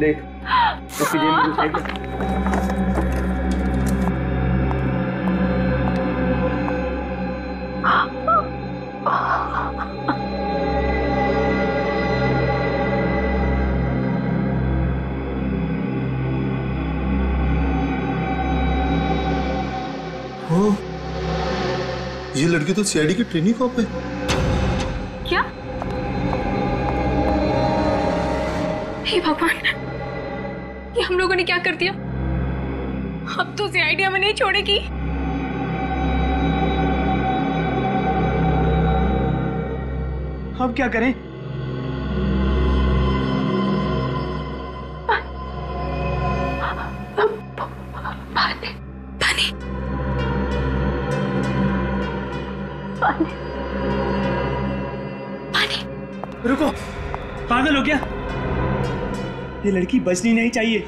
देख उसकी जेब में कुछ है क्या? ओ, ये लड़की तो सीआईडी की ट्रेनी कॉप है। क्या? हे भगवान, ये हम लोगों ने क्या कर दिया? अब तो सीआईडी हमें नहीं छोड़ेगी। अब क्या करें? रुको, पागल हो क्या? ये लड़की बचनी नहीं चाहिए,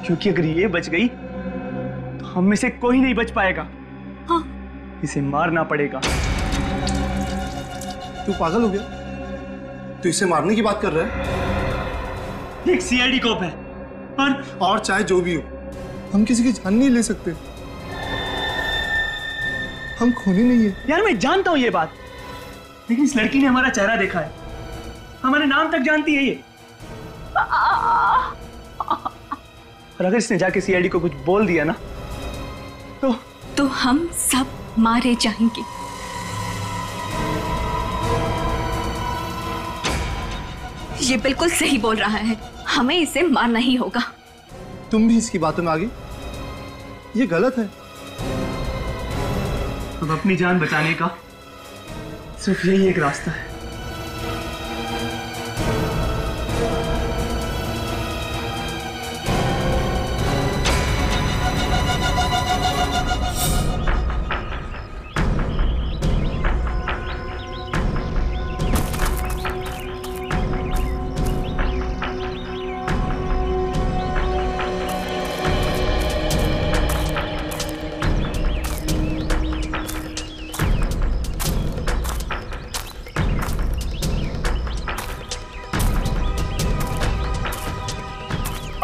क्योंकि अगर ये बच गई तो हम में से कोई नहीं बच पाएगा। हाँ। इसे मारना पड़ेगा। तू पागल हो गया? तू इसे मारने की बात कर रहा है? एक सीआईडी कॉप है और चाहे जो भी हो, हम किसी की जान नहीं ले सकते। हम खूनी नहीं है। यार मैं जानता हूं ये बात, लेकिन इस लड़की ने हमारा चेहरा देखा है, हमारे नाम तक जानती है ये। और अगर इसने जाके सीआईडी को कुछ बोल दिया ना तो हम सब मारे जाएंगे। ये बिल्कुल सही बोल रहा है, हमें इसे मारना ही होगा। तुम भी इसकी बातों में आ गई? ये गलत है। अब अपनी जान बचाने का सिर्फ यही एक रास्ता है।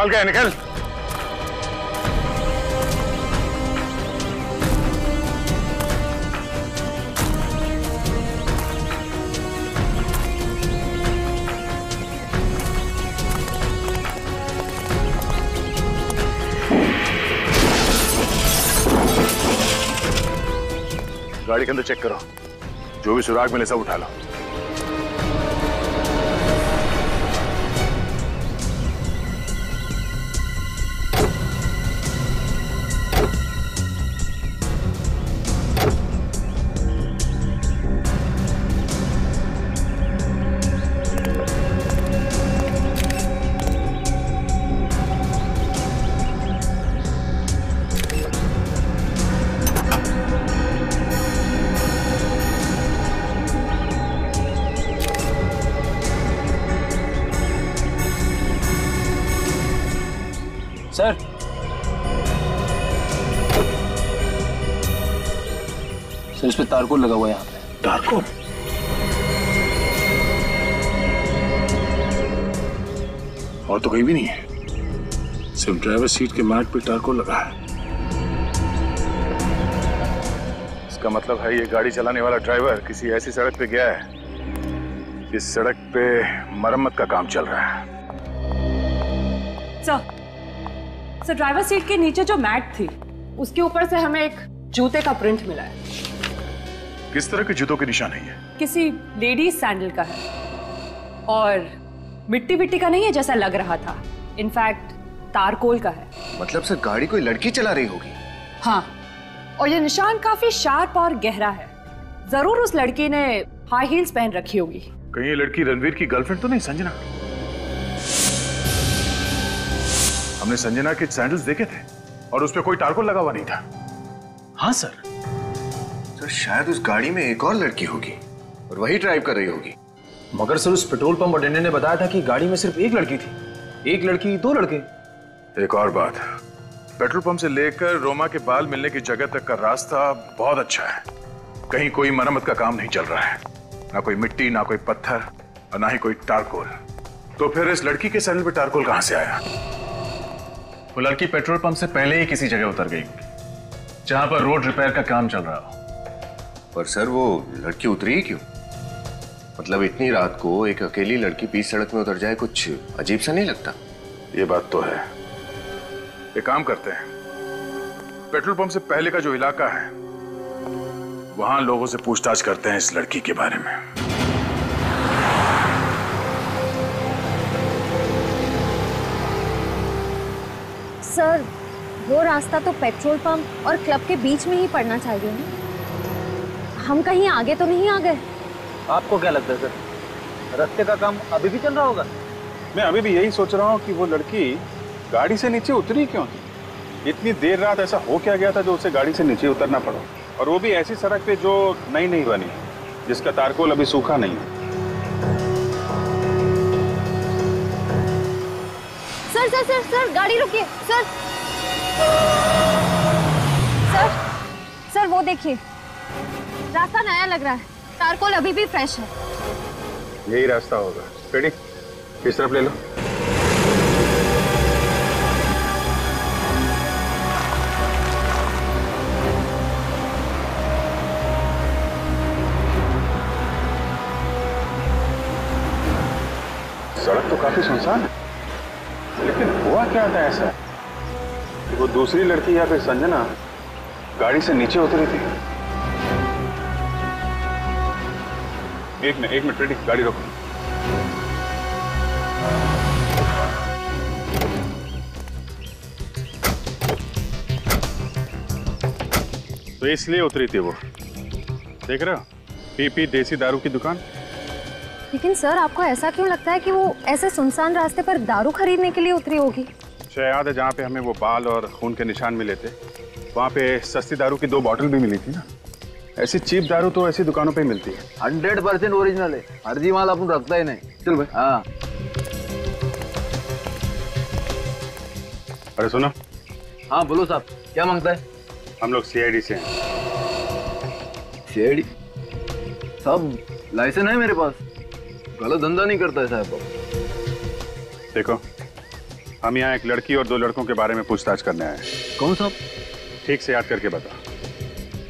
निकल गया, निकल। गाड़ी के अंदर चेक करो, जो भी सुराग मिले सब उठा लो। सर, इस पे तारकोल लगा हुआ है यहाँ पे। तारकोल? और तो कहीं भी नहीं है, सिर्फ ड्राइवर सीट के मैट पे तारकोल लगा है। इसका मतलब है ये गाड़ी चलाने वाला ड्राइवर किसी ऐसी सड़क पे गया है जिस सड़क पे मरम्मत का काम चल रहा है। सर, ड्राइवर सीट के नीचे जो मैट थी उसके ऊपर से हमें एक जूते का प्रिंट मिला है। किस तरह के जूतों के निशान है ये? किसी लेडीज सैंडल का है और मिट्टी विट्टी का नहीं है जैसा लग रहा था, इनफैक्ट तारकोल का है। मतलब सर गाड़ी कोई लड़की चला रही होगी? हाँ, और ये निशान काफी शार्प और गहरा है। जरूर उस लड़की ने हाई हील्स पहन रखी होगी। कहीं ये लड़की रणवीर की गर्लफ्रेंड तो नहीं संजना? हमने संजना के सैंडल्स देखे थे और उस पे कोई तारकोल लगा हुआ नहीं था। हाँ सर। सर शायद उस गाड़ी में एक और लड़की होगी और वही ड्राइव कर रही होगी। मगर सर उस पेट्रोल पंप अटेंडेंट ने बताया था कि गाड़ी में सिर्फ एक लड़की थी। एक लड़की, दो लड़के। एक और बात, पेट्रोल पंप से लेकर रोमा के बाल मिलने की जगह तक का रास्ता बहुत अच्छा है। कहीं कोई मरम्मत का काम नहीं चल रहा है, ना कोई मिट्टी ना कोई पत्थर। और ना ही कोई टारकोल। तो फिर इस लड़की के सैंडल पे टारकोल कहां से आया? वो लड़की पेट्रोल पंप से पहले ही किसी जगह उतर गई जहां पर रोड रिपेयर का काम चल रहा हो। पर सर वो लड़की उतरी ही क्यों? मतलब इतनी रात को एक अकेली लड़की बीच सड़क में उतर जाए, कुछ अजीब सा नहीं लगता? ये बात तो है। एक काम करते हैं, पेट्रोल पंप से पहले का जो इलाका है वहां लोगों से पूछताछ करते हैं इस लड़की के बारे में। सर वो रास्ता तो पेट्रोल पंप और क्लब के बीच में ही पड़ना चाहिए ना। हम कहीं आगे तो नहीं आ गए? आपको क्या लगता है सर, रास्ते का काम अभी भी चल रहा होगा? मैं अभी भी यही सोच रहा हूँ कि वो लड़की गाड़ी से नीचे उतरी क्यों थी? इतनी देर रात ऐसा हो क्या गया था जो उसे गाड़ी से नीचे उतरना पड़ा, और वो भी ऐसी सड़क पे जो नई नहीं बनी, जिसका तारकोल अभी सूखा नहीं है। सर सर सर सर गाड़ी रुकिए सर। सर सर वो देखिए, रास्ता नया लग रहा है, तारकोल अभी भी फ्रेश है। यही रास्ता होगा। रेडी, इस तरफ ले लो। सड़क तो काफी सुनसान है, लेकिन हुआ क्या था ऐसा कि वो दूसरी लड़की या फिर संजना गाड़ी से नीचे उतरी थी? एक मिनट रेडी, गाड़ी रोको। तो इसलिए उतरी थी वो, देख रहे हो, पीपी देसी दारू की दुकान। लेकिन सर आपको ऐसा क्यों लगता है कि वो ऐसे सुनसान रास्ते पर दारू खरीदने के लिए उतरी होगी? शायद याद है जहाँ पे हमें वो बाल और खून के निशान मिले थे, वहाँ पे सस्ती दारू की 2 बॉटल भी मिली थी ना। ऐसी चीप दारू तो ऐसी दुकानों पे मिलती है। 100% ओरिजिनल है, फर्जी माल अपन रखता ही नहीं। चल भाई। हाँ। अरे सुनो। हाँ बोलो साहब, क्या मांगता है? हम लोग CID से हैं। CID? साहब लाइसेंस है मेरे पास, गलत धंधा नहीं करता है साहब। देखो, हम यहाँ एक लड़की और 2 लड़कों के बारे में पूछताछ करने आए हैं। कौन साहब? ठीक से याद करके बता।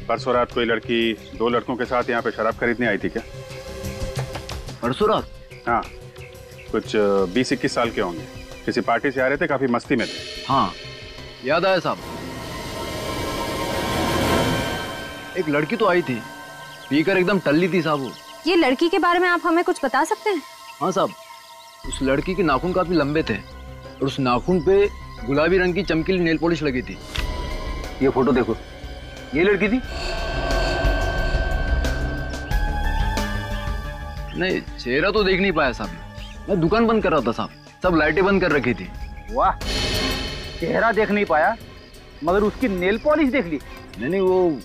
परसों रात कोई लड़की 2 लड़कों के साथ यहाँ पे शराब खरीदने आई थी क्या? परसों रात? हाँ, कुछ 20-21 साल के होंगे, किसी पार्टी से आ रहे थे, काफी मस्ती में थे। हाँ याद आया साहब, एक लड़की तो आई थी, पीकर एकदम टल्ली थी साहब वो। ये लड़की के बारे में आप हमें कुछ बता सकते हैं? हाँ साहब, उस लड़की के नाखून काफी लंबे थे और उस नाखून पे गुलाबी रंग की चमकीली नेल पॉलिश लगी थी। ये फोटो देखो, ये लड़की थी? नहीं, चेहरा तो देख नहीं पाया साहब, मैं दुकान बंद कर रहा था साहब, सब लाइटें बंद कर रखी थी। वाह, चेहरा देख नहीं पाया मगर उसकी नेल पॉलिश देख ली? नहीं, वो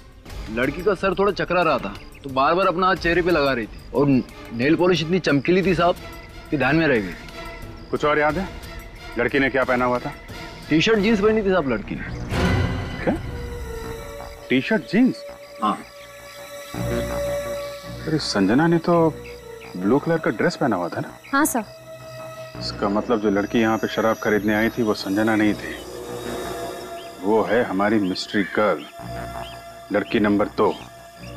लड़की का सर थोड़ा चकरा रहा था तो बार बार अपना हाथ चेहरे पे लगा रही थी, और नेल पॉलिश इतनी चमकीली थी साहब कि ध्यान में रह गई। कुछ और याद है? लड़की ने क्या पहना हुआ था? टी-शर्ट जीन्स पहनी थी साहब लड़की ने। क्या? T-shirt jeans? हाँ। अरे संजना ने तो ब्लू कलर का ड्रेस पहना हुआ था ना? हाँ सर। इसका मतलब जो लड़की यहाँ पे शराब खरीदने आई थी वो संजना नहीं थी, वो है हमारी मिस्ट्री गर्ल, लड़की नंबर 2।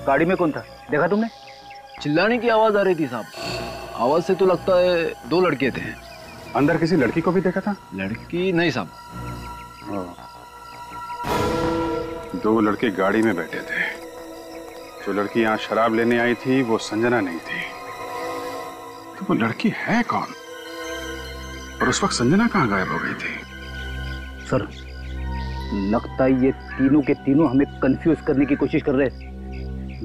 गाड़ी में कौन था, देखा तुमने? चिल्लाने की आवाज आ रही थी साहब, आवाज से तो लगता है 2 लड़के थे। अंदर किसी लड़की को भी देखा था? लड़की नहीं साहब। 2 लड़के गाड़ी में बैठे थे। जो लड़की यहाँ शराब लेने आई थी वो संजना नहीं थी, तो वो लड़की है कौन? और उस वक्त संजना कहाँ गायब हो गई थी? सर लगता है ये तीनों के तीनों हमें कंफ्यूज करने की कोशिश कर रहे हैं,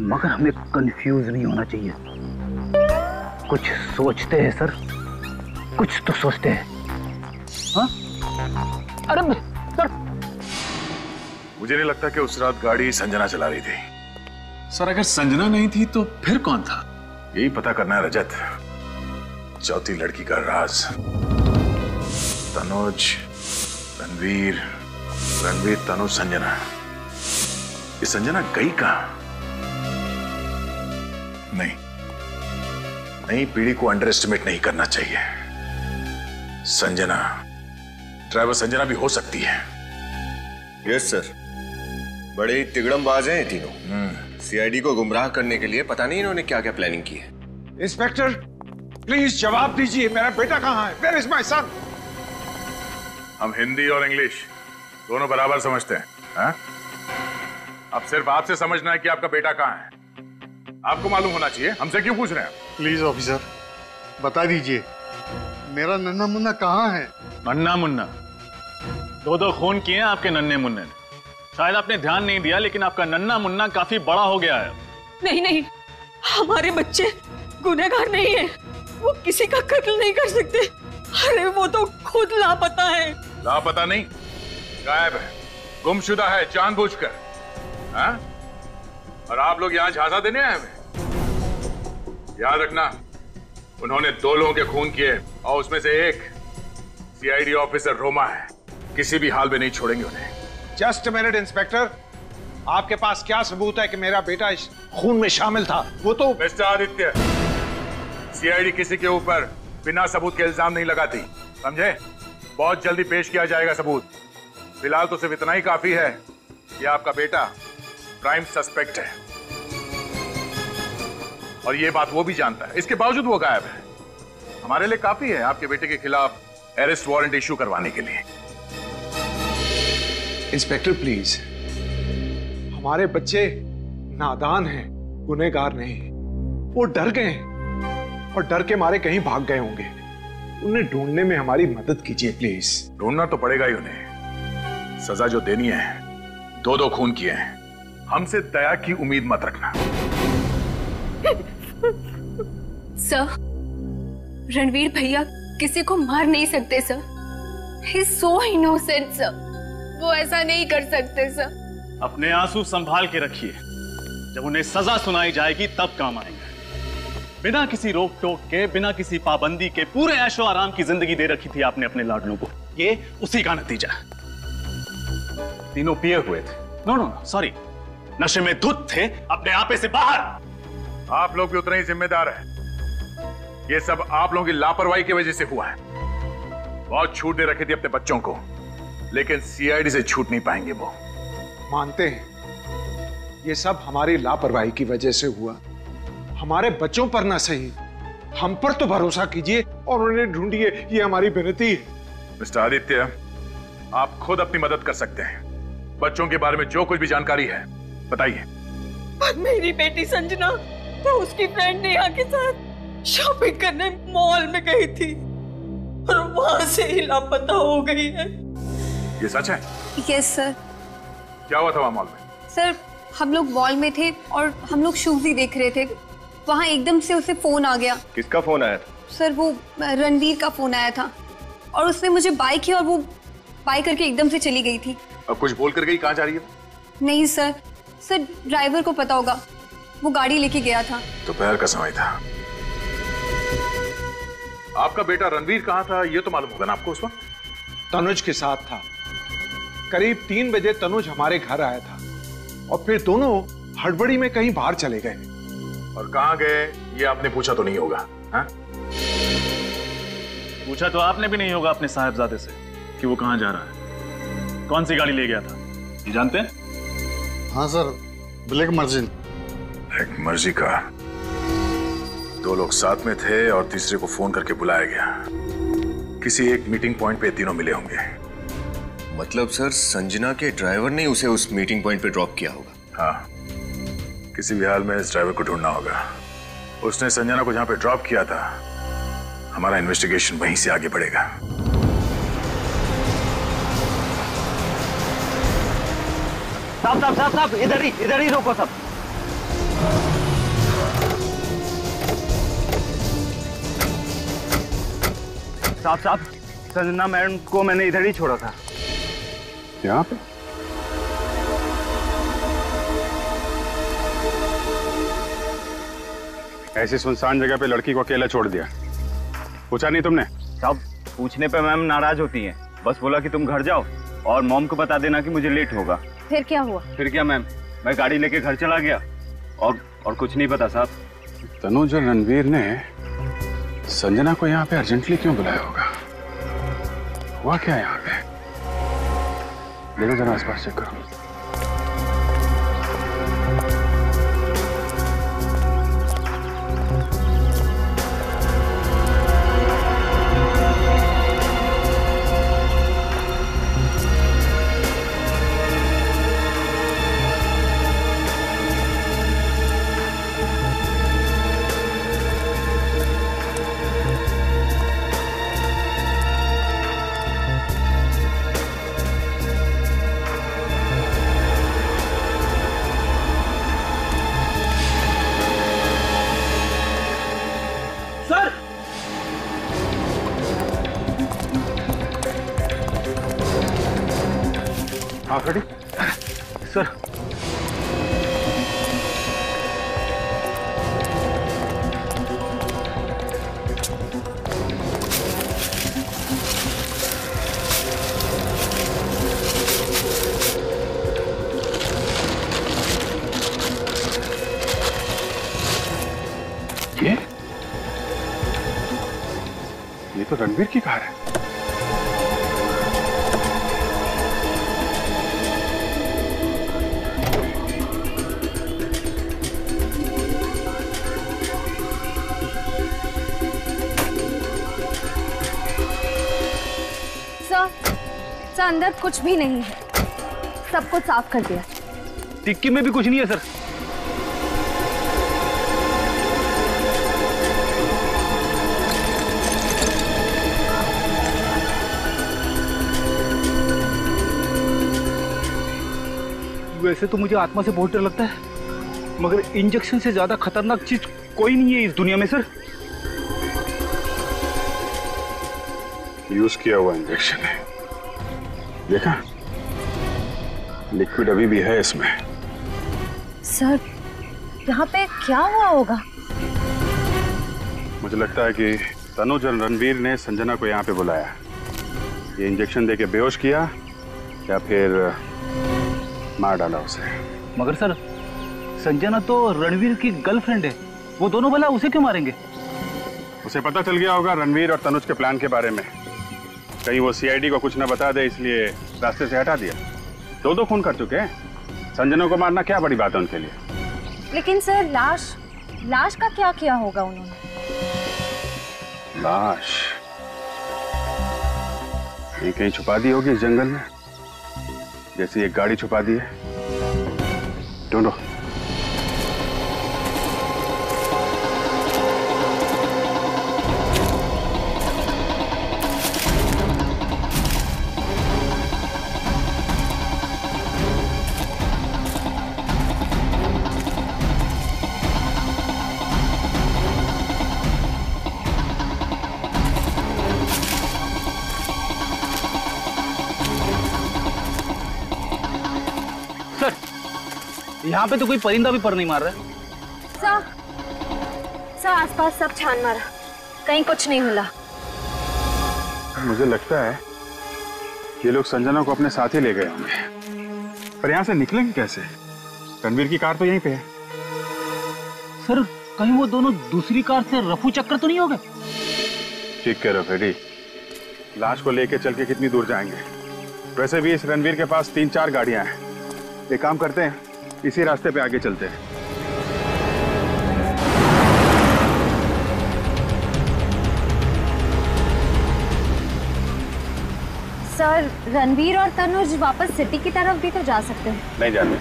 मगर हमें कंफ्यूज नहीं होना चाहिए। कुछ सोचते हैं सर, कुछ तो सोचते हैं। हाँ? अरे सर, मुझे नहीं लगता कि उस रात गाड़ी संजना चला रही थी। सर अगर संजना नहीं थी तो फिर कौन था? यही पता करना है रजत। चौथी लड़की का राज। तनुज, रणवीर, तनुज, संजना। ये संजना गई कहां? नहीं, नई पीढ़ी को अंडर एस्टिमेट नहीं करना चाहिए। संजना, ड्राइवर संजना भी हो सकती है। यस सर, बड़े ही तिगड़मबाज हैं ये तीनों। सीआईडी को गुमराह करने के लिए पता नहीं इन्होंने क्या क्या प्लानिंग की है। इंस्पेक्टर प्लीज जवाब दीजिए, मेरा बेटा कहाँ है? Where is my son? हम हिंदी और इंग्लिश दोनों बराबर समझते हैं, हाँ? अब सिर्फ आपसे समझना है कि आपका बेटा कहाँ है। आपको मालूम होना चाहिए, हमसे क्यों पूछ रहे हैं? प्लीज ऑफिसर बता दीजिए, मेरा नन्ना मुन्ना कहाँ है? नन्ना मुन्ना? दो खून किए हैं आपके नन्हे मुन्ने ने। शायद आपने ध्यान नहीं दिया, लेकिन आपका नन्ना मुन्ना काफी बड़ा हो गया है। नहीं नहीं, हमारे बच्चे गुनहगार नहीं है, वो किसी का कत्ल नहीं कर सकते। अरे वो तो खुद लापता है। लापता नहीं, गायब है, गुमशुदा है जानबूझकर, हाँ? और आप लोग यहाँ झांसा देने आए हैं? याद रखना, उन्होंने 2 लोगों के खून किए और उसमें से एक सीआईडी ऑफिसर रोमा है। किसी भी हाल में नहीं छोड़ेंगे उन्हें। जस्ट मिनट इंस्पेक्टर, आपके पास क्या सबूत है कि मेरा बेटा इस खून में शामिल था? वो तो मिस्टर आदित्य, सीआईडी किसी के ऊपर बिना सबूत के इल्जाम नहीं लगाती, समझे? बहुत जल्दी पेश किया जाएगा सबूत। फिलहाल तो सिर्फ इतना ही काफी है कि आपका बेटा प्राइम सस्पेक्ट है, और ये बात वो भी जानता है। इसके बावजूद वो गायब है। हमारे लिए काफी है आपके बेटे के खिलाफ अरेस्ट वारंट इश्यू करवाने के लिए। इंस्पेक्टर प्लीज, हमारे बच्चे नादान हैं, गुनहगार नहीं। वो डर गए हैं और डर के मारे कहीं भाग गए होंगे। उन्हें ढूंढने में हमारी मदद कीजिए प्लीज। ढूंढना तो पड़ेगा ही उन्हें। सजा जो देनी है, 2 खून किए हैं। हमसे दया की उम्मीद मत रखना। सर, रणवीर भैया किसी को मार नहीं सकते sir. He is so innocent sir, वो ऐसा नहीं कर सकते सर। अपने आंसू संभाल के रखिए, जब उन्हें सजा सुनाई जाएगी तब काम आएंगे। बिना किसी रोक टोक के, बिना किसी पाबंदी के पूरे ऐशो आराम की जिंदगी दे रखी थी आपने अपने लाडलू को। ये उसी का नतीजा। तीनों पिए हुए थे, नो सॉरी, नशे में धुत थे, अपने आपे से बाहर। आप लोग भी उतने ही जिम्मेदार हैं। ये सब आप लोगों की लापरवाही की वजह से हुआ है। बहुत छूट दे रखी थी अपने बच्चों को, लेकिन सीआईडी से छूट नहीं पाएंगे वो। मानते हैं ये सब हमारी लापरवाही की वजह से हुआ। हमारे बच्चों पर ना सही, हम पर तो भरोसा कीजिए और उन्हें ढूंढिए, ये हमारी विनती है। मिस्टर आदित्य, आप खुद अपनी मदद कर सकते हैं। बच्चों के बारे में जो कुछ भी जानकारी है बताइए। पर मेरी बेटी संजना तो उसकी फ्रेंड नेहा के साथ शॉपिंग करने मॉल में गई थी और वहां से ही लापता हो गई है। ये सच है? Yes sir. क्या हुआ था वहां मॉल में? सर, हम लोग मॉल में थे और हम लोग शूज ही देख रहे थे। वहाँ एकदम से उसे फोन आ गया। किसका फोन आया था? सर, वो रणवीर का फोन आया था और उसने मुझे बाय किया और वो बाय करके एकदम से चली गई थी। अब कुछ बोल कर गई? कहाँ जा रही है? नहीं सर, ड्राइवर को पता होगा, वो गाड़ी लेके गया था। दोपहर का समय था। आपका बेटा रणवीर कहाँ था ये तो मालूम होगा ना आपको उस वक्त? तनुज के साथ था। करीब 3 बजे तनुज हमारे घर आया था और फिर दोनों हड़बड़ी में कहीं बाहर चले गए। और कहाँ गए ये आपने पूछा तो नहीं होगा? हाँ? पूछा तो आपने भी नहीं होगा अपने साहबजादे से कि वो कहाँ जा रहा है, कौन सी गाड़ी ले गया था, ये जानते हैं? हाँ सर, ब्लैक मर्जिन। ब्लैक मर्जी का 2 लोग साथ में थे और तीसरे को फोन करके बुलाया गया। किसी एक मीटिंग पॉइंट पे तीनों मिले होंगे। मतलब सर, संजना के ड्राइवर ने उसे उस मीटिंग पॉइंट पे ड्रॉप किया होगा? हाँ, किसी भी हाल में इस ड्राइवर को ढूंढना होगा। उसने संजना को जहां पे ड्रॉप किया था, हमारा इन्वेस्टिगेशन वहीं से आगे बढ़ेगा। साहब, इधर ही रोको सब। साहब, संजना मैडम को मैंने इधर ही छोड़ा था। यहाँ पे? ऐसी सुनसान जगह पे लड़की को अकेला छोड़ दिया, पूछा नहीं तुमने? साहब, पूछने पे मैम नाराज होती हैं। बस बोला कि तुम घर जाओ और मॉम को बता देना कि मुझे लेट होगा। फिर क्या हुआ? फिर क्या मैम, मैं गाड़ी लेके घर चला गया और कुछ नहीं पता साहब। तनुज और रणवीर ने संजना को यहाँ पे अर्जेंटली क्यों बुलाया होगा? हुआ क्या यहाँ पे? देखो जरा आसपास चेक करो। हाँ फ्रेडी सर, ये तो रणवीर की कार है। सर अंदर कुछ भी नहीं है, सब कुछ साफ कर दिया। टिक्की में भी कुछ नहीं है सर। वैसे तो मुझे आत्मा से बहुत डर लगता है, मगर इंजेक्शन से ज्यादा खतरनाक चीज कोई नहीं है इस दुनिया में सर। यूज किया हुआ इंजेक्शन है, देखा? लिक्विड अभी भी है इसमें। सर यहाँ पे क्या हुआ होगा? मुझे लगता है कि तनुज और रणवीर ने संजना को यहाँ पे बुलाया, ये इंजेक्शन देके बेहोश किया या फिर मार डाला उसे। मगर सर संजना तो रणवीर की गर्लफ्रेंड है, वो दोनों भला उसे क्यों मारेंगे? उसे पता चल गया होगा रणवीर और तनुज के प्लान के बारे में, कहीं वो सीआईडी को कुछ न बता दे इसलिए रास्ते से हटा दिया। दो खून कर चुके हैं, संजना को मारना क्या बड़ी बात है उनके लिए। लेकिन सर लाश का क्या किया होगा उन्होंने? लाश ये कहीं छुपा दी होगी इस जंगल में, जैसे एक गाड़ी छुपा दी है। ढूंढो। यहाँ पे तो कोई परिंदा भी पर नहीं मार रहा है। सर आसपास सब छान मारा, कहीं कुछ नहीं मिला। मुझे लगता है ये लोग संजना को अपने साथ ही ले गए होंगे, पर यहाँ से निकलेंगे कैसे? रणवीर की कार तो यहीं पे है। सर कहीं वो दोनों दूसरी कार से रफू चक्कर तो नहीं हो गए? ठीक कह रहे हो फेडी, लाश को लेके चल के कितनी दूर जाएंगे? वैसे भी इस रणवीर के पास 3-4 गाड़ियां हैं। एक काम करते हैं, इसी रास्ते पे आगे चलते हैं। सर रणवीर और तनुज वापस सिटी की तरफ भी तो जा सकते हैं। नहीं जाने,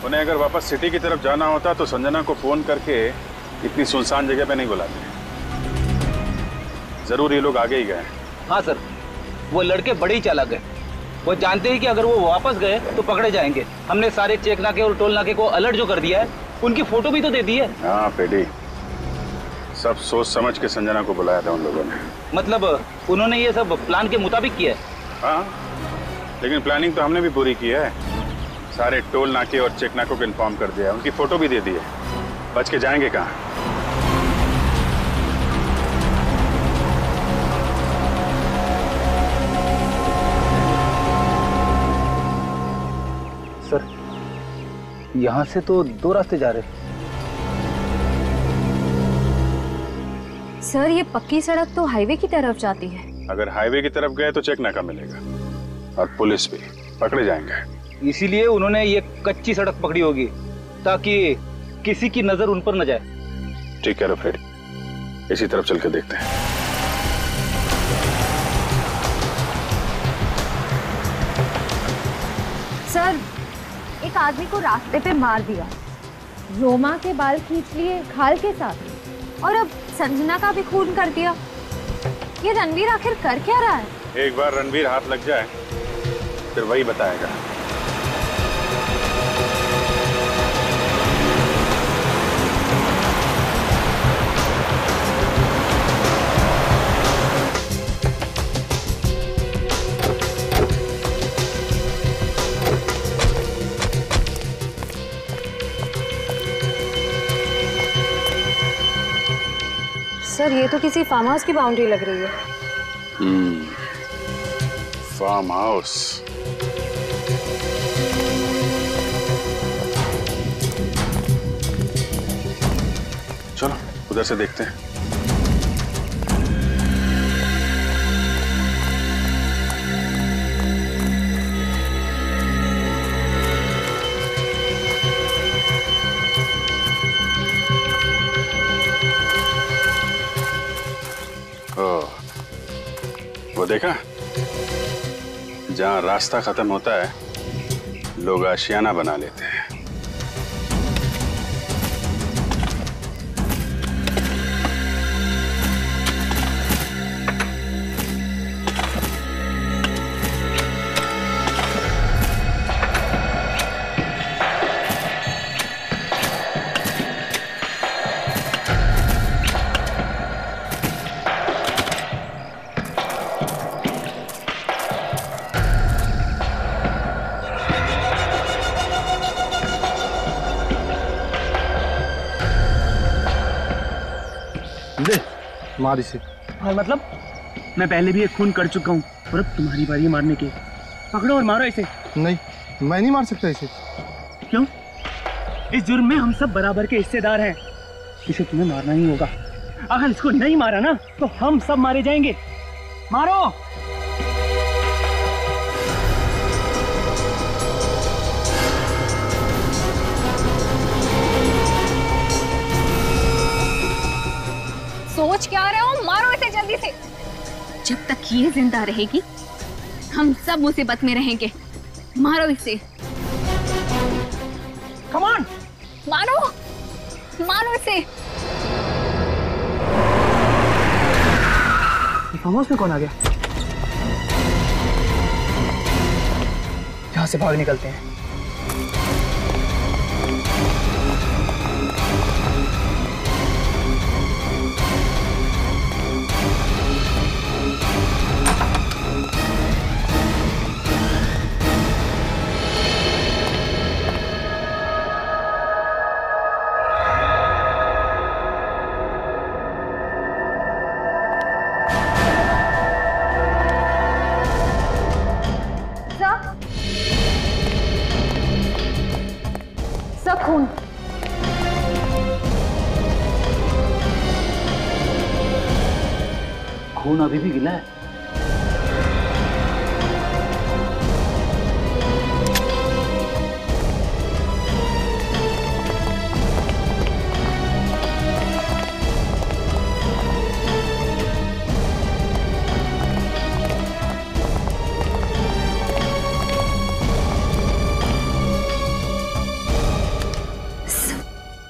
उन्हें अगर वापस सिटी की तरफ जाना होता तो संजना को फोन करके इतनी सुनसान जगह पे नहीं बुलाते। जरूर ये लोग आगे ही गए। हाँ सर, वो लड़के बड़े ही चालाक है, वो जानते हैं कि अगर वो वापस गए तो पकड़े जाएंगे। हमने सारे चेक नाके और टोल नाके को अलर्ट जो कर दिया है, उनकी फोटो भी तो दे दी है। हाँ पेडी, सब सोच समझ के संजना को बुलाया था उन लोगों ने। मतलब उन्होंने ये सब प्लान के मुताबिक किया है? हाँ, लेकिन प्लानिंग तो हमने भी पूरी की है। सारे टोल नाके और चेक नाकों को इन्फॉर्म कर दिया, उनकी फोटो भी दे दी है। बच के जाएंगे कहाँ? सर यहाँ से तो 2 रास्ते जा रहे। सर ये पक्की सड़क तो हाईवे की तरफ जाती है। अगर हाईवे की तरफ गए तो चेक नाका मिलेगा और पुलिस भी पकड़े जाएंगे। इसीलिए उन्होंने ये कच्ची सड़क पकड़ी होगी ताकि किसी की नजर उन पर न जाए। ठीक है फिर इसी तरफ चल के देखते हैं। सर एक आदमी को रास्ते पे मार दिया, रोमा के बाल खींच लिए खाल के साथ, और अब संजना का भी खून कर दिया। ये रणवीर आखिर कर क्या रहा है? एक बार रणवीर हाथ लग जाए फिर वही बताएगा। सर ये तो किसी फार्म हाउस की बाउंड्री लग रही है। Farmhouse. चलो उधर से देखते हैं। वो देखा, जहां रास्ता खत्म होता है लोग आशियाना बना लेते हैं। मार इसे। और मतलब मैं पहले भी एक खून कर चुका हूँ और अब तुम्हारी बारी है मारने की। पकड़ो और मारो इसे। नहीं, मैं नहीं मार सकता इसे। क्यों? इस जुर्म में हम सब बराबर के हिस्सेदार हैं। इसे तुम्हें मारना ही होगा। अगर इसको नहीं मारा ना तो हम सब मारे जाएंगे। मारो। सोच क्या रहे हो? मारो इसे जल्दी से। जब तक ये जिंदा रहेगी हम सब मुसीबत में रहेंगे। मारो इसे। कम ऑन, मारो मारो इसे। फार्म हाउस में कौन आ गया? यहाँ से भाग निकलते हैं। खून। खून अभी भी गिला है।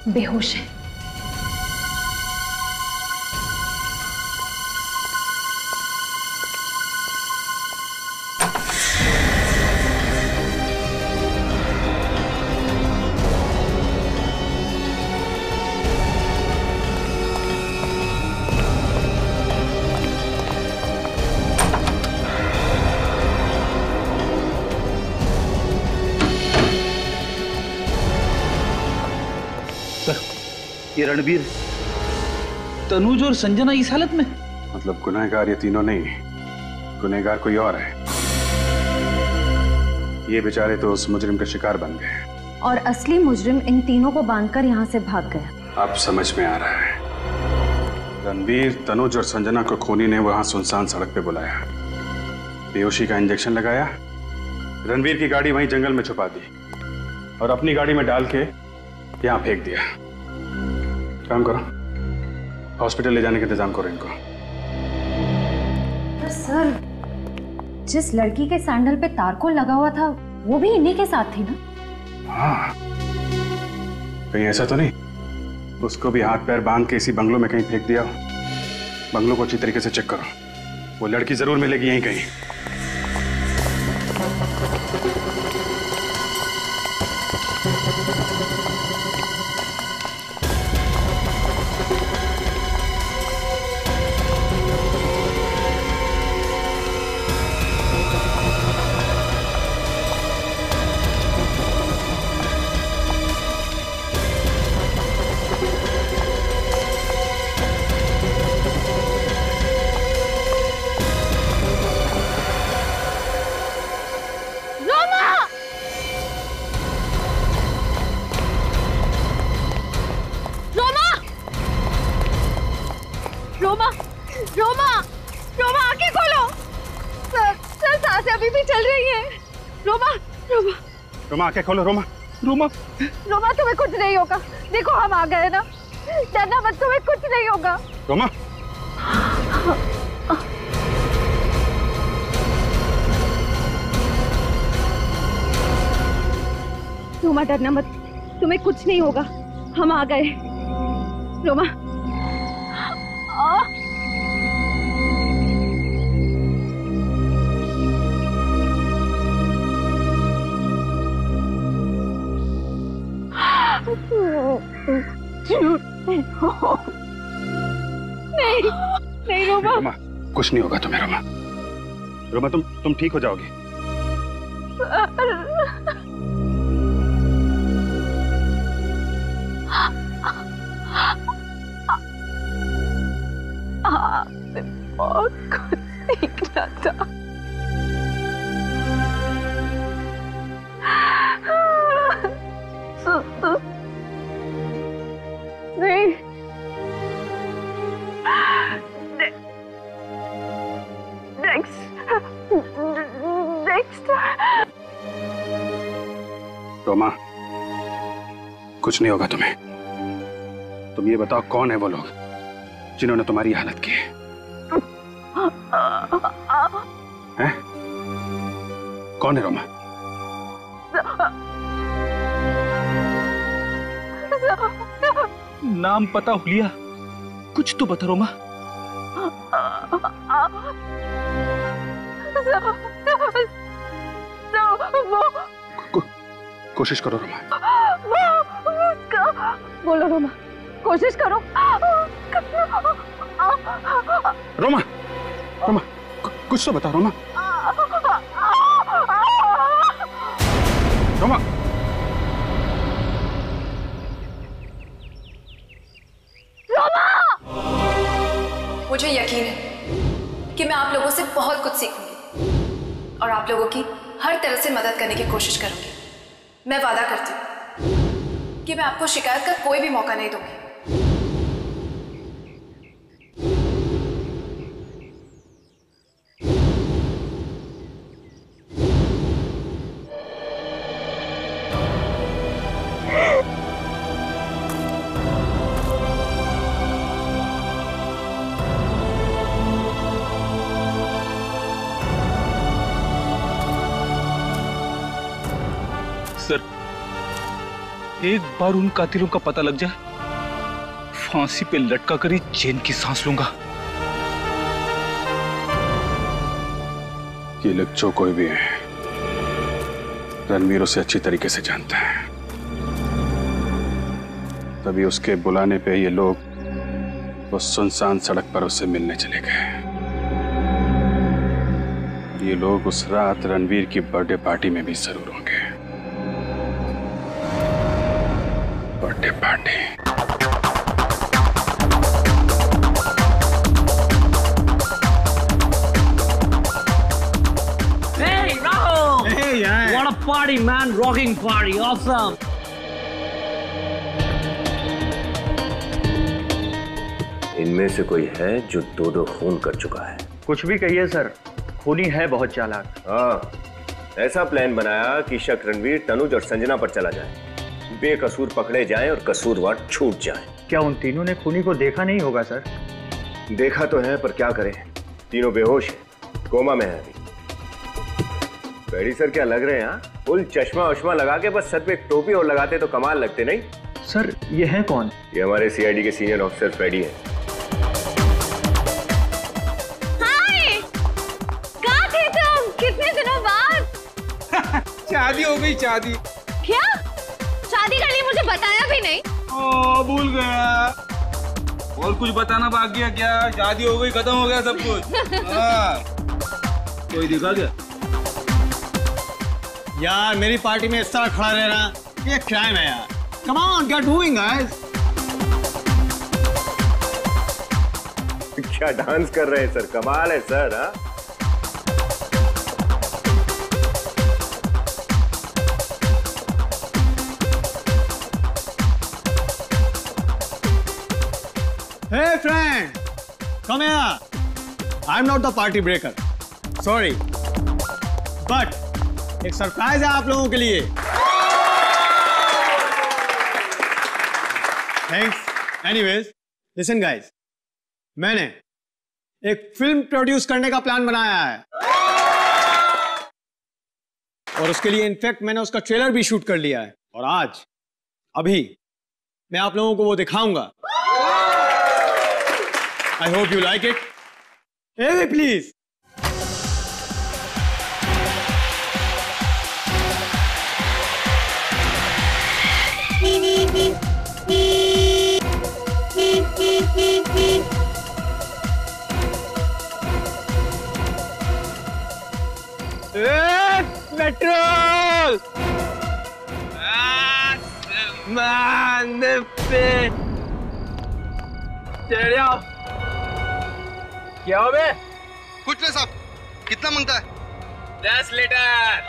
बेहोश है। ये रणवीर, तनुज और संजना इस हालत में? मतलब गुनहगार ये तीनों नहीं, गुनहगार कोई और है। ये बेचारे तो उस मुजरिम का शिकार बन गए और असली मुजरिम इन तीनों को बांधकर यहाँ से भाग गया। अब समझ में आ रहा है। रणवीर, तनुज और संजना को खूनी ने वहां सुनसान सड़क पे बुलाया, बेहोशी का इंजेक्शन लगाया, रणवीर की गाड़ी वहीं जंगल में छुपा दी और अपनी गाड़ी में डाल के यहां फेंक दिया। काम करो, हॉस्पिटल ले जाने का इंतजाम करो इनको। सर, जिस लड़की के सैंडल पे तारकोल लगा हुआ था वो भी इन्हीं के साथ थी ना? हाँ, कहीं ऐसा तो नहीं उसको भी हाथ पैर बांध के इसी बंगलों में कहीं फेंक दिया हो? बंगलों को अच्छी तरीके से चेक करो, वो लड़की जरूर मिलेगी यहीं कहीं। रोमा आंखें खोलो। रोमा, रोमा, रोमा तुम्हें कुछ नहीं होगा, देखो हम आ गए ना, डरना मत, तुम्हें कुछ नहीं होगा। रोमा, रोमा डरना मत, तुम्हें कुछ नहीं होगा, हम आ गए। रोमा नहीं नहीं रोमा, रोमा कुछ नहीं होगा तुम्हें। रोमा, रोमा तुम ठीक हो जाओगी। बहुत कुछ सीखना था। नहीं, नेक्स्ट रोमा कुछ नहीं होगा तुम्हें। तुम ये बताओ कौन है वो लोग जिन्होंने तुम्हारी हालत की है? कौन है रोमा? नाम पता हुलिया, कुछ तो बता रोमा। कोशिश करो रोमा। बोलो रोमा, कोशिश करो। रोमा, रोमा कुछ तो बता रोमा। रोमा, मुझे यकीन है कि मैं आप लोगों से बहुत कुछ सीखूंगी और आप लोगों की हर तरह से मदद करने की कोशिश करूंगी। मैं वादा करती हूँ कि मैं आपको शिकायत का कोई भी मौका नहीं दूंगी। सर, एक बार उन कातिलों का पता लग जाए, फांसी पे लटका कर ही चैन की सांस लूंगा। ये लोग जो कोई भी है, रणवीर उसे अच्छी तरीके से जानता है, तभी उसके बुलाने पे ये लोग उस सुनसान सड़क पर उससे मिलने चले गए। ये लोग उस रात रणवीर की बर्थडे पार्टी में भी जरूर होंगे। Birthday party. Hey, Rahul! Hey, yeah. What a party, man! Rocking party, awesome! इनमें से कोई है जो 2-2 खून कर चुका है। कुछ भी कहिए सर, खूनी है बहुत चालाक। हाँ, ऐसा प्लान बनाया कि शक रणवीर, तनुज और संजना पर चला जाए, बेकसूर पकड़े जाएं और कसूरवार छूट जाएं। क्या उन तीनों ने खूनी को देखा नहीं होगा सर? देखा तो है, पर क्या करें, तीनों बेहोश हैं, कोमा में है अभी। बेड़ी सर क्या लग रहे हैं? फुल चश्मा वश्मा लगा के बस सर पे एक टोपी और लगाते तो कमाल लगते नहीं? सर ये है कौन? ये हमारे सीआईडी के सीनियर ऑफिसर फ्रेडी है। हाय, कहाँ थे तुम? कितने दिनों बाद? शादी हो गई, शादी। क्या? शादी कर ली, मुझे बताया भी नहीं। ओ, भूल गया। और कुछ बताना बाकी है क्या? शादी हो गई, खत्म हो गया सब कुछ। कोई दिखा क्या? यार मेरी पार्टी में इस तरह खड़ा रहना ये क्राइम है यार। Come on, get moving guys. क्या डांस कर रहे हैं सर, कमाल है सर। हाँ, Hey friend, come here. I'm not the party breaker. Sorry, but एक सरप्राइज है आप लोगों के लिए। थैंक्स। एनीवेज, लिसन गाइस, मैंने एक फिल्म प्रोड्यूस करने का प्लान बनाया है और उसके लिए इनफैक्ट मैंने उसका ट्रेलर भी शूट कर लिया है और आज अभी मैं आप लोगों को वो दिखाऊंगा। I hope you like it. Hey, please. Petrol क्या हो बे? कुछ नहीं साहब, कितना मांगता है? 10 लीटर।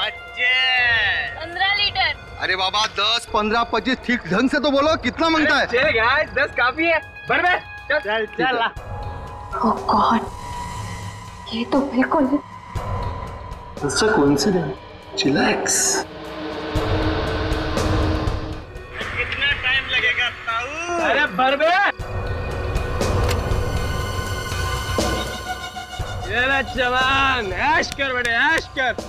15 लीटर। अरे बाबा 10, 15, 25 ठीक ढंग से तो बोलो, कितना मांगता है? चलेगा, 10 काफी है। भर बे, चल चल। ओह गॉड, ये तो बिल्कुल It's a coincidence. Chillax. कितना टाइम लगेगा ताऊ? अरे भर बे। ये ना जवान, ऐश कर बेटे, ऐश कर।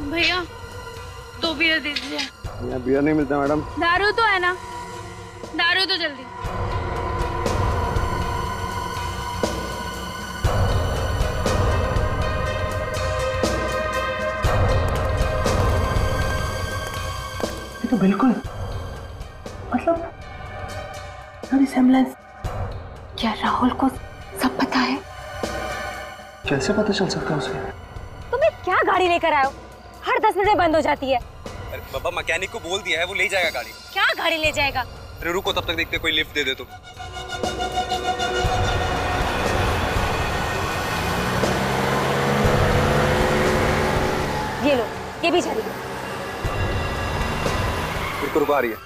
भैया 2 बियर दे दीजिए। यहाँ बियर नहीं मिलता मैडम। दारू तो है ना? दारू तो जल्दी। ये तो बिल्कुल मतलब रिसेम्बलेंस। क्या राहुल को सब पता है? कैसे पता चल सकता है उसे? तुम्हें क्या गाड़ी लेकर आए हो? हर 10 मिनट में बंद हो जाती है। अरे बाबा मैकेनिक को बोल दिया है, वो ले जाएगा गाड़ी। क्या गाड़ी ले जाएगा? अरे रुको, तब तक देखते कोई लिफ्ट दे दे तो। ये लो, ये भी चली। रुको, आ रही है।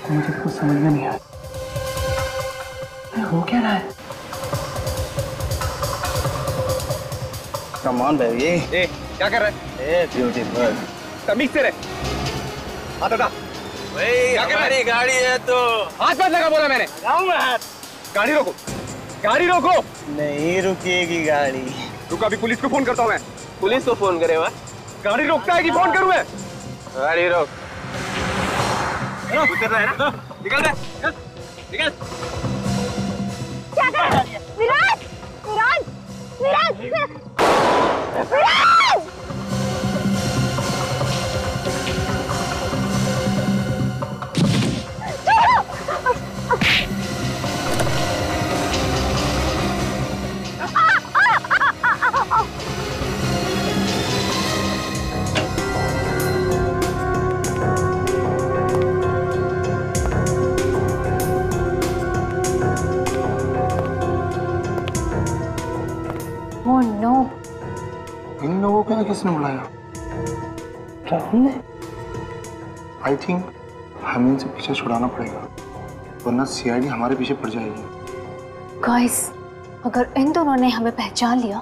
मुझे कुछ समझ में नहीं आया, हो क्या रहा है? Come on baby. ए, क्या कर रहा है? ए ब्यूटीफुल, तमीज से रहे। हाथ हटा। क्या कर रहा है? गाड़ी है तो हाथ मत लगा, बोला मैंने। लगाऊंगा हाथ। गाड़ी रोको, गाड़ी रोको। नहीं रुकेगी गाड़ी। रुको, अभी पुलिस को फोन करता हूँ मैं। पुलिस को फोन करे? गाड़ी रोकता है कि फोन करूँ मैं? गाड़ी रोक। उतर रहा है ना? निकल रहा, निकल। क्या कर रहा है? विराज, विराज, विराज, विराज। Oh no! इन लोगों को किसने बुलाया? राहुल ने? आई थिंक हमें इनसे पीछे छुड़ाना पड़ेगा, वरना सीआईडी हमारे पीछे पड़ जाएगी। Guys, अगर इन दोनों ने हमें पहचान लिया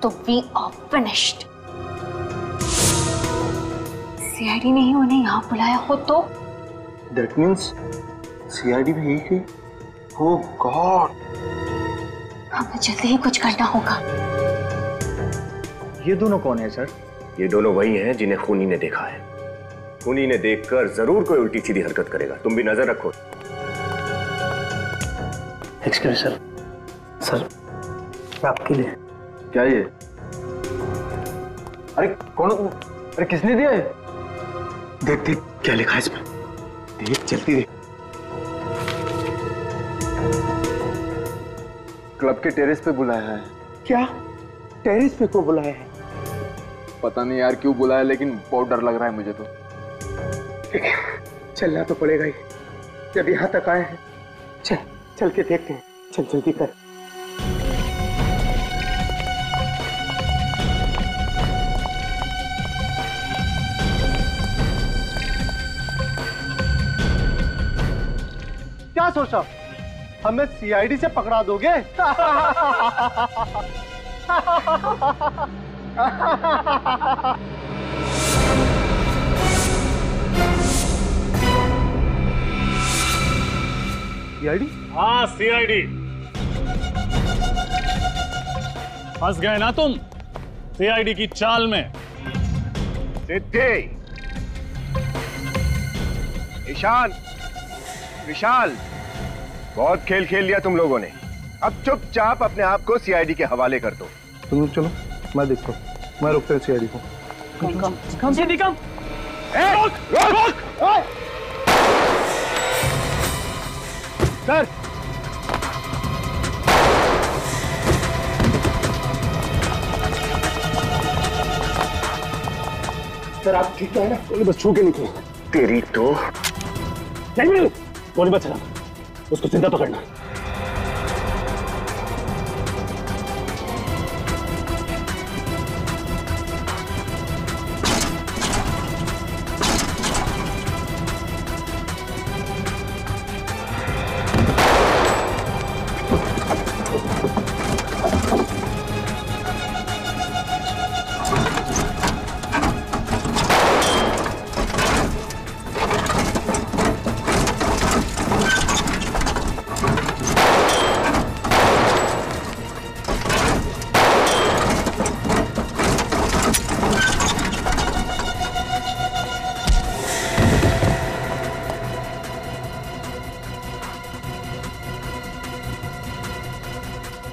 तो we are finished. सीआईडी ने ही उन्हें यहाँ बुलाया हो तो? That means सीआईडी भी यही है। Oh God! हमें जल्दी ही कुछ करना होगा। ये दोनों कौन है सर? ये दोनों वही हैं जिन्हें खूनी ने देखा है। खूनी ने देखकर जरूर कोई उल्टी सीधी हरकत करेगा, तुम भी नजर रखो। एक्सक्यूज सर, सर आपके लिए। क्या ये? अरे कौन? अरे किसने दिया है? देख देख क्या लिखा है इसमें, देख जल्दी देख। क्लब के टेरेस पे बुलाया है। क्या? टेरेस पे को बुलाया है? पता नहीं यार क्यों बुलाया, लेकिन बहुत डर लग रहा है मुझे तो। चलना तो पड़ेगा ही, जब यहाँ तक आए हैं। चल चल के देखते हैं, चल जल्दी कर। क्या सोचा, हमें सीआईडी से पकड़ा दोगे? सीआईडी? हाँ सीआईडी। फंस गए ना तुम सीआईडी की चाल में। सिद्धि, ईशान, विशाल, बहुत खेल खेल लिया तुम लोगों ने। अब चुपचाप अपने आप को सीआईडी के हवाले कर दो। तुम चलो, मैं देखता हूँ, मैं रोकता हूँ सीआईडी को। कम से कम। रोक, रोक, रोक। सर, सर आप ठीक है ना? गोली बस छू के निकलो। तेरी तो नहीं, गोली बच चला, उसको जिंदा पकड़ना।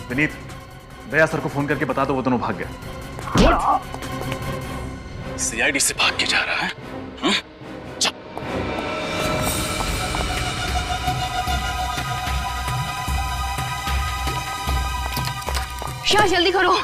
विनीत, भैया सर को फोन करके बता दो, वो दोनों भाग गए। सीआईडी से भाग के जा रहा है? शाह जल्दी करो।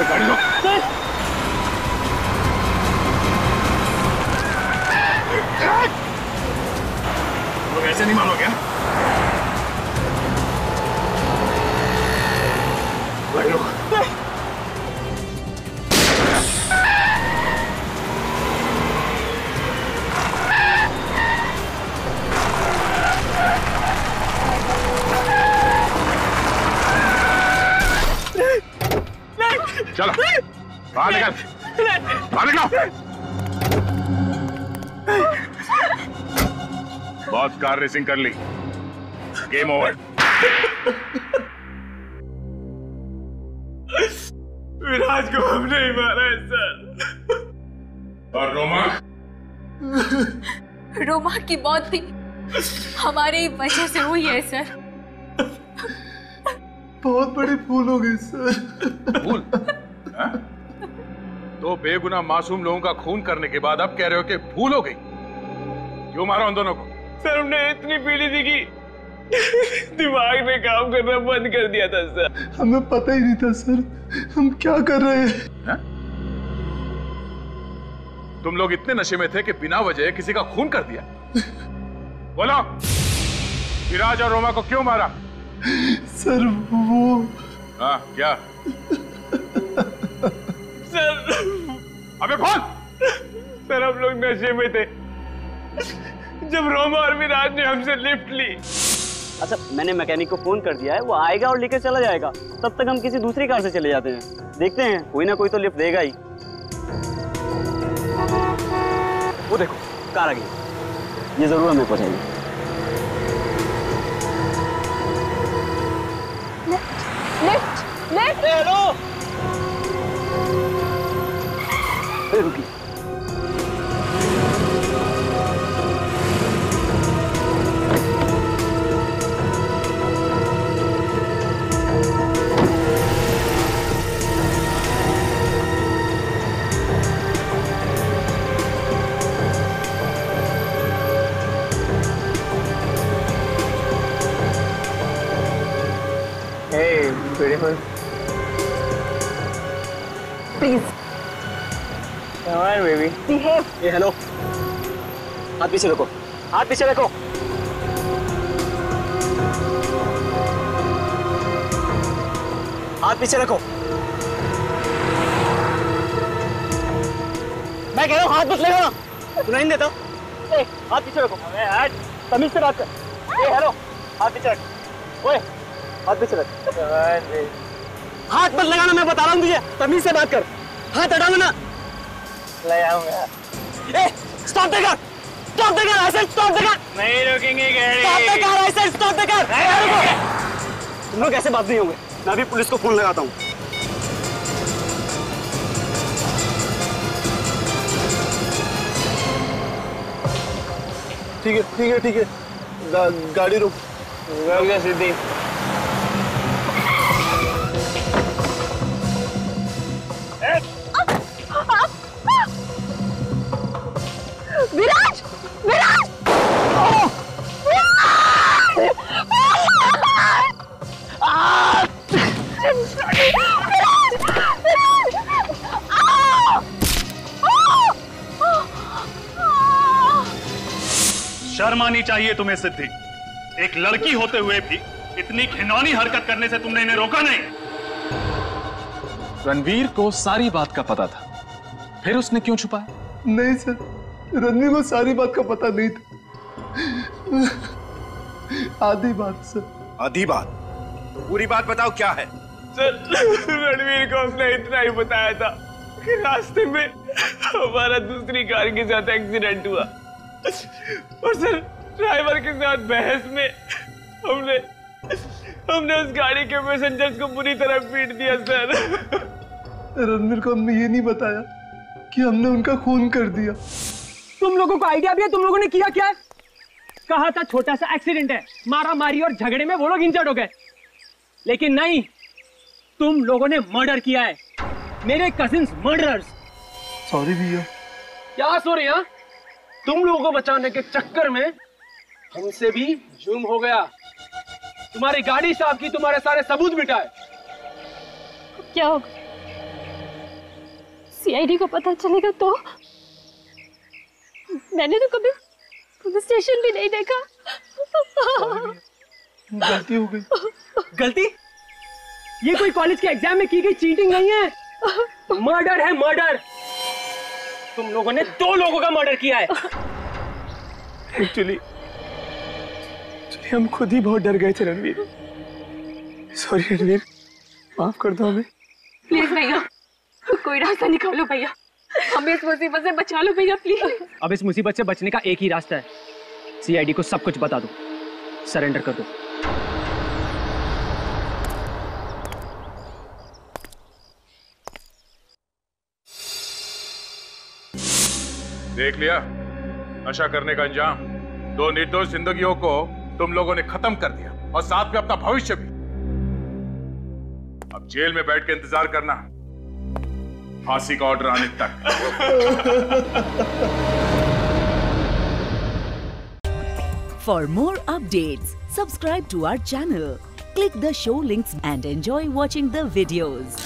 गाड़ी लो। लोग ऐसे नहीं मानो क्या? गाड़ी लो। चलो बाहर निकल, बाहर निकलो। बहुत कार रेसिंग कर ली, गेम ओवर। विराज को हम नहीं मारा है सर। और रोमा? रोमा की मौत भी हमारी वजह से हुई है सर। बहुत बड़ी भूल हो गई सर। भूल? दो बेगुनाह मासूम लोगों का खून करने के बाद अब कह रहे हो कि भूल हो गई? क्यों मारा उन दोनों को? सर हमने इतनी पीड़ी थी कि दिमाग ने काम करना बंद कर दिया था सर। हमें पता ही नहीं था सर हम क्या कर रहे हैं। तुम लोग इतने नशे में थे कि बिना वजह किसी का खून कर दिया। बोलो, विराज और रोमा को क्यों मारा? सर वो हाँ क्या? सर अबे बोल। सर हम लोग नशे में थे जब रोमा और विराज ने हमसे लिफ्ट ली। अच्छा मैंने मैकेनिक को फोन कर दिया है, वो आएगा और लेकर चला जाएगा। तब तक हम किसी दूसरी कार से चले जाते हैं। देखते हैं कोई ना कोई तो लिफ्ट देगा ही। वो देखो कार आ गई, ये जरूर हमें पहुंचाएगी। लिफ्ट लिफ्ट हेलो रुकी। Hey, beautiful. Please Come on, baby. Behave. ये हेलो, हाथ पीछे रखो, हाथ पीछे रखो। हाथ पीछे रखो। मैं कह रहा हूँ हाथ मत लगाना, सुनाई नहीं देता। ए, हाथ पीछे रखो। अबे हट, तमीज से बात कर। ए हेलो, हाथ पीछे रख। ओए, हाथ पीछे रख। हाथ मत लगाना, मैं बता रहा हूँ तुझे, तमीज से बात कर। हाथ हटाना ना। लगाऊंगा। ए, stop the car, stop the car, ऐसे स्टॉप द कार। नहीं रुकेंगे गाड़ी। स्टॉप द कार, ऐसे स्टॉप द कार। तुम लोग ऐसे बात नहीं होंगे, मैं अभी पुलिस को फोन लगाता हूँ। ठीक है ठीक है ठीक है, गाड़ी रुक जा सीधी। विराज विराज शर्म आनी चाहिए तुम्हें सिद्धि। एक लड़की होते हुए भी इतनी घिनौनी हरकत करने से तुमने इन्हें रोका नहीं। रणवीर को सारी बात का पता था, फिर उसने क्यों छुपाया? नहीं सर, रणवीर को सारी बात का पता नहीं था, आधी बात सर। आधी बात? पूरी बात बताओ क्या है? सर रणवीर को हमने इतना ही बताया था कि रास्ते में हमारा दूसरी कार के साथ एक्सीडेंट हुआ और सर ड्राइवर के साथ बहस में हमने उस गाड़ी के पैसेंजर्स को बुरी तरह पीट दिया सर। रणवीर को हमने ये नहीं बताया कि हमने उनका खून कर दिया। तुम लोगों को आइडिया भी है तुम लोगों ने किया क्या? कहा था छोटा सा एक्सीडेंट है, मारा मारी और झगड़े में वो लोग इंजर्ड हो गए, लेकिन नहीं, तुम लोगों ने मर्डर किया है, मेरे कजिन्स मर्डरर्स। सॉरी भैया। क्या सॉरी? हाँ, तुम लोगों को बचाने के चक्कर में हमसे भी जुर्म हो गया। तुम्हारी गाड़ी साफ की, तुम्हारे सारे सबूत मिटाए। क्या होगा? सीआईडी को पता चलेगा तो? मैंने तो कभी पुलिस स्टेशन भी नहीं देखा। गलती हो गई। गलती? ये कोई कॉलेज के एग्जाम में की गई चीटिंग नहीं है, मर्डर है, मर्डर। तुम लोगों ने 2 लोगों का मर्डर किया है। एक्चुअली हम खुद ही बहुत डर गए थे रणवीर। सॉरी रणवीर, माफ कर दो हमें। प्लीज भैया, कोई रास्ता निकालो भैया, हमें इस मुसीबत से बचा लो भैया प्लीज। अब इस मुसीबत से बचने का एक ही रास्ता है, सीआईडी को सब कुछ बता दो, सरेंडर कर दो। देख लिया नशा करने का अंजाम। 2 निर्दोष जिंदगियों को तुम लोगों ने खत्म कर दिया और साथ में अपना भविष्य भी। अब जेल में बैठ के इंतजार करना फांसी का ऑर्डर आने तक। For more updates, subscribe to our channel, click the show links and enjoy watching the videos.